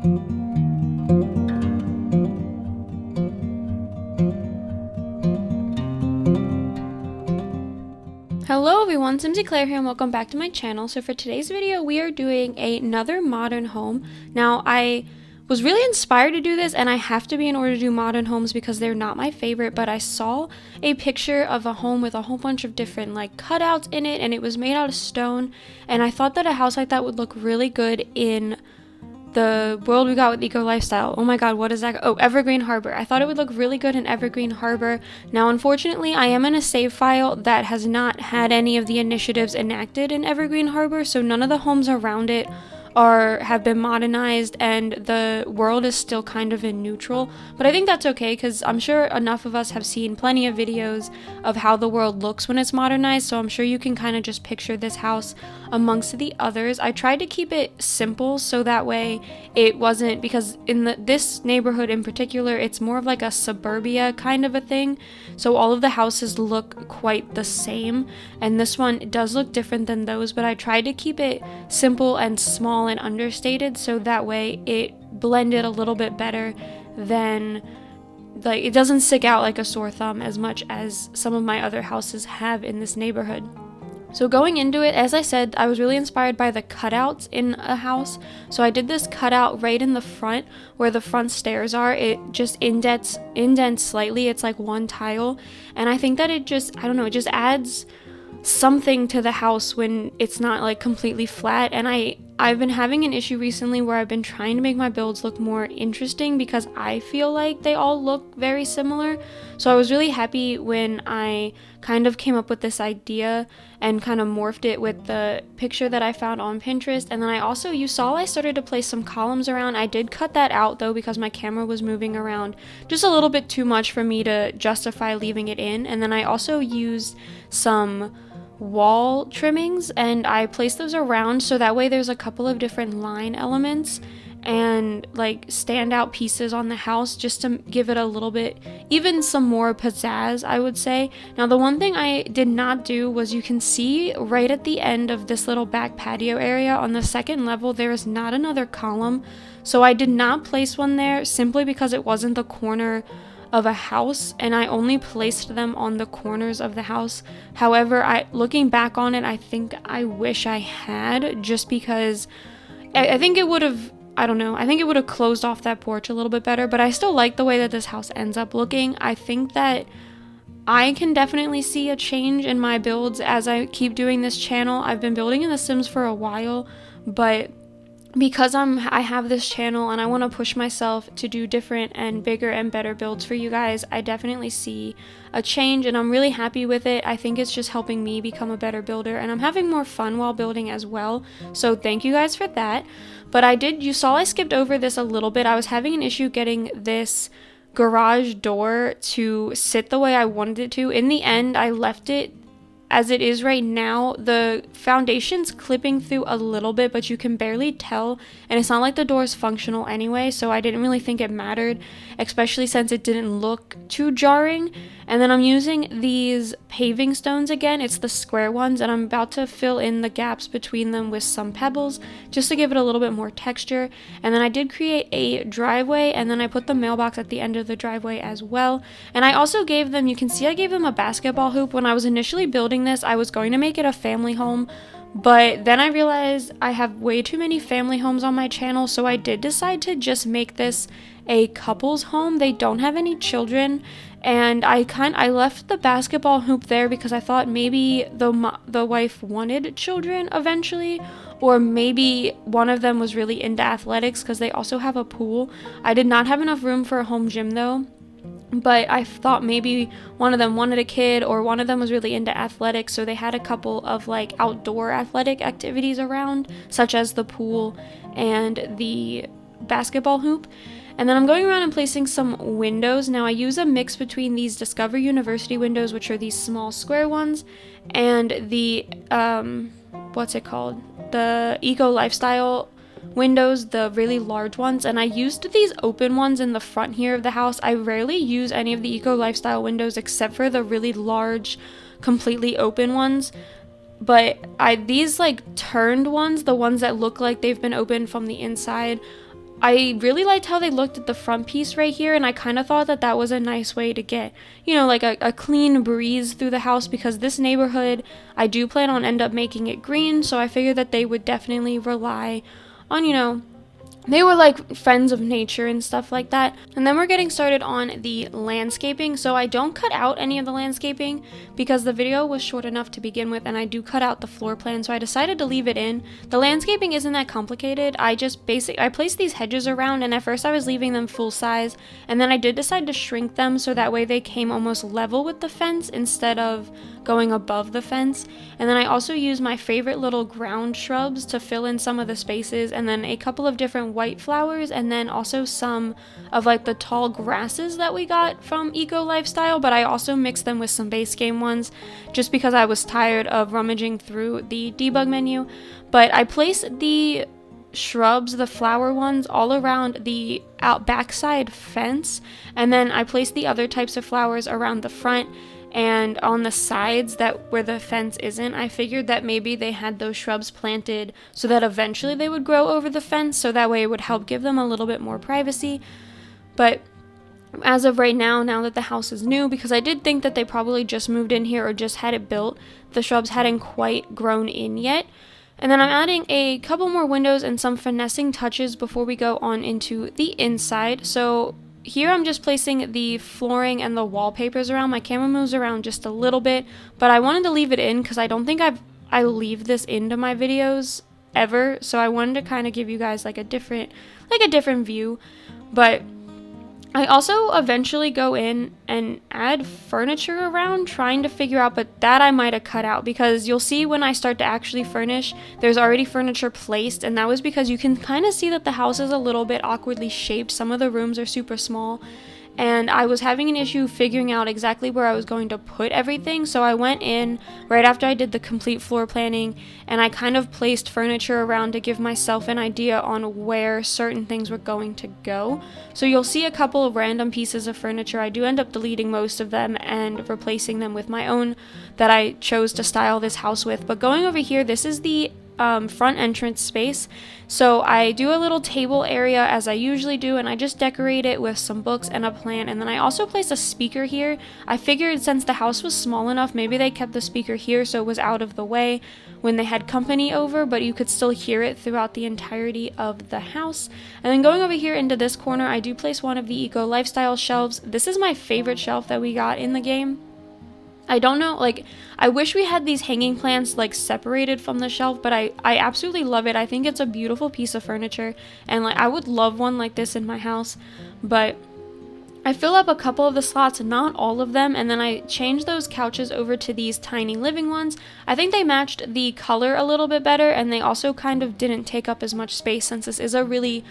Hello everyone, Simsy Claire here and welcome back to my channel. So for today's video, we are doing another modern home. Now, I was really inspired to do this, and I have to be in order to do modern homes because they're not my favorite, but I saw a picture of a home with a whole bunch of different like cutouts in it, and it was made out of stone, and I thought that a house like that would look really good in the world we got with Eco Lifestyle. Oh my god, what is that? Oh, Evergreen Harbor. I thought it would look really good in Evergreen Harbor. Now, unfortunately, I am in a save file that has not had any of the initiatives enacted in Evergreen Harbor, so none of the homes around it have been modernized, and the world is still kind of in neutral. But I think that's okay because I'm sure enough of us have seen plenty of videos of how the world looks when it's modernized, so I'm sure you can kind of just picture this house amongst the others. I tried to keep it simple so that way it wasn't, because in this neighborhood in particular, it's more of like a suburbia kind of a thing, so all of the houses look quite the same, and this one does look different than those, but I tried to keep it simple and small and understated so that way it blended a little bit better than, like, it doesn't stick out like a sore thumb as much as some of my other houses have in this neighborhood. So going into it, as I said, I was really inspired by the cutouts in a house. So I did this cutout right in the front where the front stairs are. It just indents slightly. It's like one tile. And I think that it just, I don't know, it just adds something to the house when it's not like completely flat. And I've been having an issue recently where I've been trying to make my builds look more interesting because I feel like they all look very similar. So I was really happy when I kind of came up with this idea and kind of morphed it with the picture that I found on Pinterest. And then you saw I started to place some columns around. I did cut that out though because my camera was moving around just a little bit too much for me to justify leaving it in. And then I also used some wall trimmings and I placed those around so that way there's a couple of different line elements and like standout pieces on the house just to give it a little bit, even some more pizzazz, I would say. Now, the one thing I did not do was, you can see right at the end of this little back patio area on the second level, there is not another column. So I did not place one there simply because it wasn't the corner of a house, and I only placed them on the corners of the house. However, looking back on it, I think I wish I had, just because I think it would have, I don't know, I think it would have closed off that porch a little bit better, but I still like the way that this house ends up looking. I think that I can definitely see a change in my builds as I keep doing this channel. I've been building in The Sims for a while, but because I have this channel and I want to push myself to do different and bigger and better builds for you guys, I definitely see a change and I'm really happy with it. I think it's just helping me become a better builder, and I'm having more fun while building as well. So thank you guys for that. But you saw I skipped over this a little bit. I was having an issue getting this garage door to sit the way I wanted it to. In the end, I left it as it is right now. The foundation's clipping through a little bit, but you can barely tell, and it's not like the door is functional anyway, so I didn't really think it mattered, especially since it didn't look too jarring. And then I'm using these paving stones again. It's the square ones, and I'm about to fill in the gaps between them with some pebbles just to give it a little bit more texture. And then I did create a driveway, and then I put the mailbox at the end of the driveway as well. And I also gave them, you can see I gave them a basketball hoop. When I was initially building this, I was going to make it a family home, but then I realized I have way too many family homes on my channel, so I did decide to just make this a couple's home. They don't have any children, and I left the basketball hoop there because I thought maybe the wife wanted children eventually, or maybe one of them was really into athletics because they also have a pool. I did not have enough room for a home gym though, but I thought maybe one of them wanted a kid, or one of them was really into athletics, so they had a couple of like outdoor athletic activities around, such as the pool and the basketball hoop. And then I'm going around and placing some windows. Now I use a mix between these Discover University windows, which are these small square ones, and the what's it called, the Eco Lifestyle windows, the really large ones. And I used these open ones in the front here of the house. I rarely use any of the Eco Lifestyle windows except for the really large completely open ones, but these like turned ones, the ones that look like they've been opened from the inside, I really liked how they looked at the front piece right here, and I kind of thought that that was a nice way to get, you know, like a clean breeze through the house, because this neighborhood, I do plan on end up making it green, so I figured that they would definitely rely on, you know, they were like friends of nature and stuff like that. And then we're getting started on the landscaping. So I don't cut out any of the landscaping because the video was short enough to begin with, and I do cut out the floor plan, so I decided to leave it in. The landscaping isn't that complicated. I placed these hedges around, and at first I was leaving them full size, and then I did decide to shrink them so that way they came almost level with the fence instead of going above the fence. And then I also used my favorite little ground shrubs to fill in some of the spaces, and then a couple of different white flowers, and then also some of like the tall grasses that we got from Eco Lifestyle, but I also mixed them with some base game ones just because I was tired of rummaging through the debug menu. But I placed the shrubs, the flower ones, all around the backside fence, and then I placed the other types of flowers around the front and on the sides that where the fence isn't. I figured that maybe they had those shrubs planted so that eventually they would grow over the fence, so that way it would help give them a little bit more privacy. But as of right now, now that the house is new, because I did think that they probably just moved in here or just had it built, the shrubs hadn't quite grown in yet. And then I'm adding a couple more windows and some finessing touches before we go on into the inside. So here I'm just placing the flooring and the wallpapers around. My camera moves around just a little bit, but I wanted to leave it in because I don't think I leave this into my videos ever. So I wanted to kind of give you guys like a different view. But I also eventually go in and add furniture around, trying to figure out, but that I might have cut out, because you'll see when I start to actually furnish, there's already furniture placed, and that was because you can kind of see that the house is a little bit awkwardly shaped. Some of the rooms are super small, and I was having an issue figuring out exactly where I was going to put everything, so I went in right after I did the complete floor planning, and I kind of placed furniture around to give myself an idea on where certain things were going to go. So you'll see a couple of random pieces of furniture. I do end up deleting most of them and replacing them with my own that I chose to style this house with. But going over here, this is the front entrance space. So I do a little table area as I usually do, and I just decorate it with some books and a plant, and then I also place a speaker here. I figured since the house was small enough, maybe they kept the speaker here so it was out of the way when they had company over, but you could still hear it throughout the entirety of the house. And then going over here into this corner, I do place one of the Eco Lifestyle shelves. This is my favorite shelf that we got in the game. I don't know, like, I wish we had these hanging plants, like, separated from the shelf, but I absolutely love it. I think it's a beautiful piece of furniture, and, like, I would love one like this in my house, but I fill up a couple of the slots, not all of them, and then I change those couches over to these tiny living ones. I think they matched the color a little bit better, and they also kind of didn't take up as much space since this is a really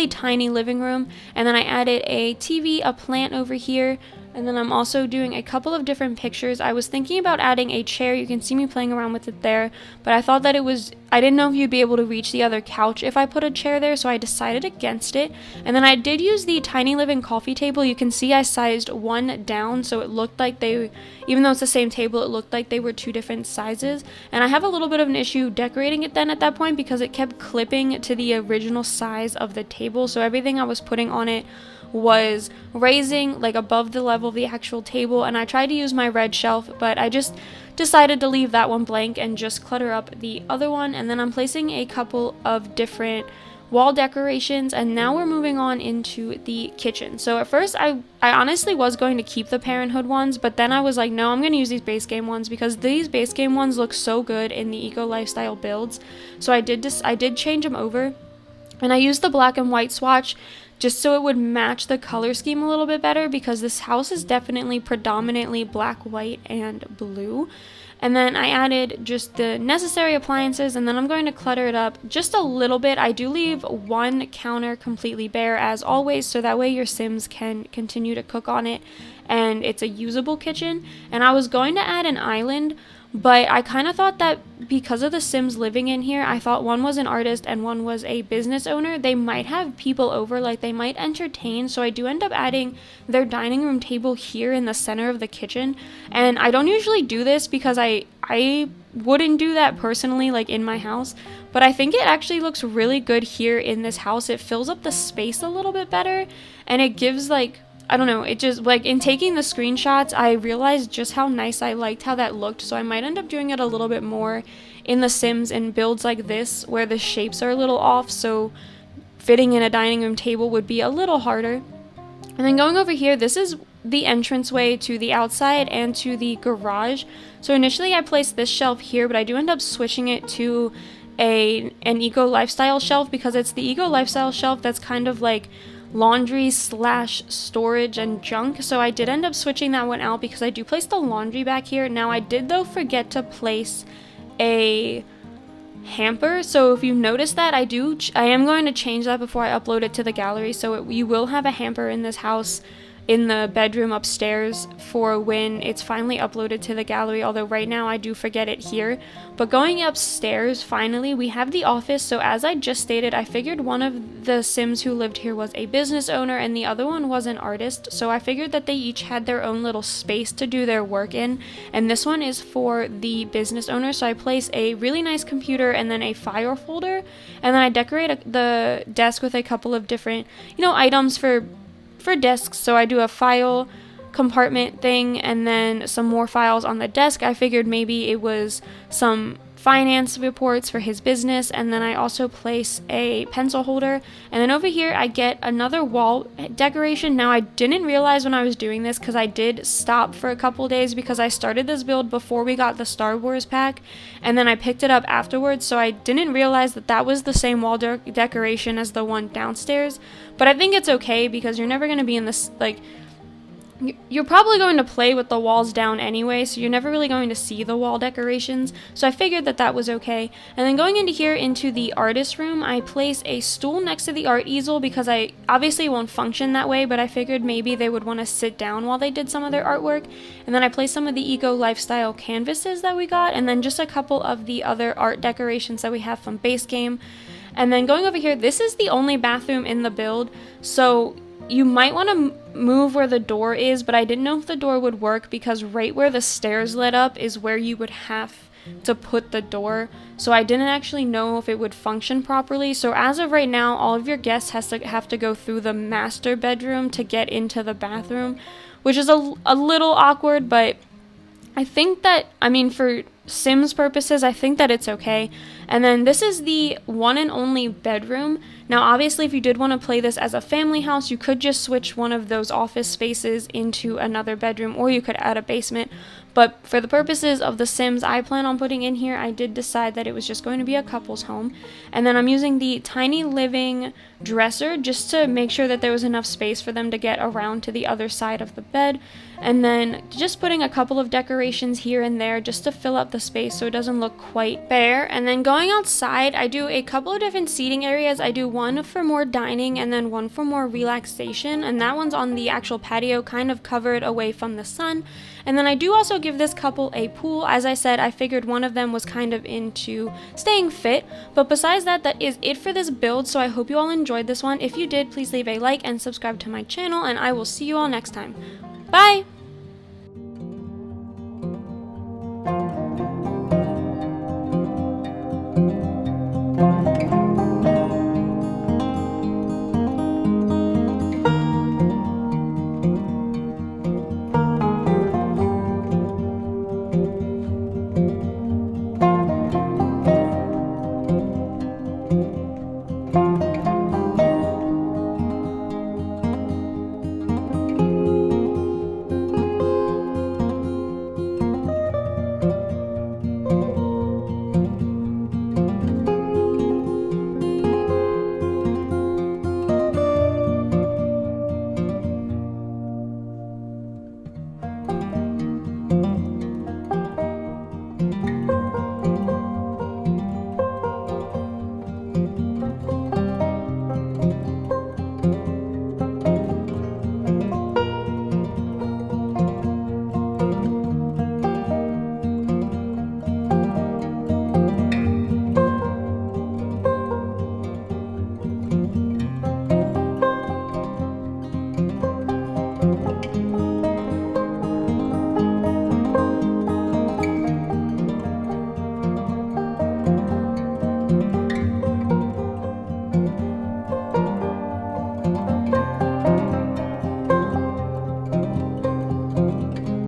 tiny living room. And then I added a TV, a plant over here, and then I'm also doing a couple of different pictures. I was thinking about adding a chair. You can see me playing around with it there, but I thought that I didn't know if you'd be able to reach the other couch if I put a chair there, so I decided against it. And then I did use the Tiny Living coffee table. You can see I sized one down, so it looked like even though it's the same table, it looked like they were two different sizes. And I have a little bit of an issue decorating it then at that point because it kept clipping to the original size of the table, so everything I was putting on it was raising like above the level of the actual table, and I tried to use my red shelf, but I just decided to leave that one blank and just clutter up the other one. And then I'm placing a couple of different wall decorations, and now we're moving on into the kitchen. So at first I honestly was going to keep the Parenthood ones, but then I was like, no, I'm going to use these base game ones because these base game ones look so good in the Eco Lifestyle builds. So I did change them over, and I used the black and white swatch just so it would match the color scheme a little bit better, because this house is definitely predominantly black, white, and blue. And then I added just the necessary appliances, and then I'm going to clutter it up just a little bit. I do leave one counter completely bare as always, so that way your Sims can continue to cook on it and it's a usable kitchen. And I was going to add an island, but I kind of thought that because of the Sims living in here, I thought one was an artist and one was a business owner, they might have people over, like they might entertain. So I do end up adding their dining room table here in the center of the kitchen. And I don't usually do this because I wouldn't do that personally, like in my house, but I think it actually looks really good here in this house. It fills up the space a little bit better, and it gives, like, I don't know, it just, like, in taking the screenshots, I realized just how nice I liked how that looked, so I might end up doing it a little bit more in The Sims in builds like this, where the shapes are a little off, so fitting in a dining room table would be a little harder. And then going over here, this is the entranceway to the outside and to the garage. So initially I placed this shelf here, but I do end up switching it to an eco lifestyle shelf, because it's the eco lifestyle shelf that's kind of like laundry / storage and junk. So I did end up switching that one out because I do place the laundry back here. Now I did though forget to place a hamper, so if you notice that, I am going to change that before I upload it to the gallery. So you will have a hamper in this house in the bedroom upstairs for when it's finally uploaded to the gallery, although right now I do forget it here. But going upstairs, finally we have the office. So as I just stated, I figured one of the Sims who lived here was a business owner and the other one was an artist, so I figured that they each had their own little space to do their work in, and this one is for the business owner. So I place a really nice computer and then a file folder, and then I decorate the desk with a couple of different, items for desks. So I do a file compartment thing and then some more files on the desk. I figured maybe it was some finance reports for his business, and then I also place a pencil holder. And then over here I get another wall decoration. Now I didn't realize when I was doing this, because I did stop for a couple days because I started this build before we got the Star Wars pack, and then I picked it up afterwards, so I didn't realize that that was the same wall decoration as the one downstairs. But I think it's okay because you're never going to be in this, like, you're probably going to play with the walls down anyway, so you're never really going to see the wall decorations, so I figured that that was okay. And then going into here, into the artist room, I place a stool next to the art easel because I obviously won't function that way, but I figured maybe they would want to sit down while they did some of their artwork. And then I placed some of the eco lifestyle canvases that we got, and then just a couple of the other art decorations that we have from base game. And then going over here, this is the only bathroom in the build, so you might want to move where the door is, but I didn't know if the door would work because right where the stairs led up is where you would have to put the door, so I didn't actually know if it would function properly. So as of right now, all of your guests have to go through the master bedroom to get into the bathroom, which is a little awkward, but I think that, for Sims purposes, I think that it's okay. And then this is the one and only bedroom. Now obviously if you did want to play this as a family house, you could just switch one of those office spaces into another bedroom, or you could add a basement. But for the purposes of the Sims I plan on putting in here, I did decide that it was just going to be a couple's home. And then I'm using the tiny living dresser just to make sure that there was enough space for them to get around to the other side of the bed. And then just putting a couple of decorations here and there just to fill up the space so it doesn't look quite bare. And then going outside, I do a couple of different seating areas. I do one for more dining and then one for more relaxation, and that one's on the actual patio, kind of covered away from the sun. And then I do also give this couple a pool. As I said, I figured one of them was kind of into staying fit. But besides that, that is it for this build. So I hope you all enjoyed this one. If you did, please leave a like and subscribe to my channel, and I will see you all next time. Bye!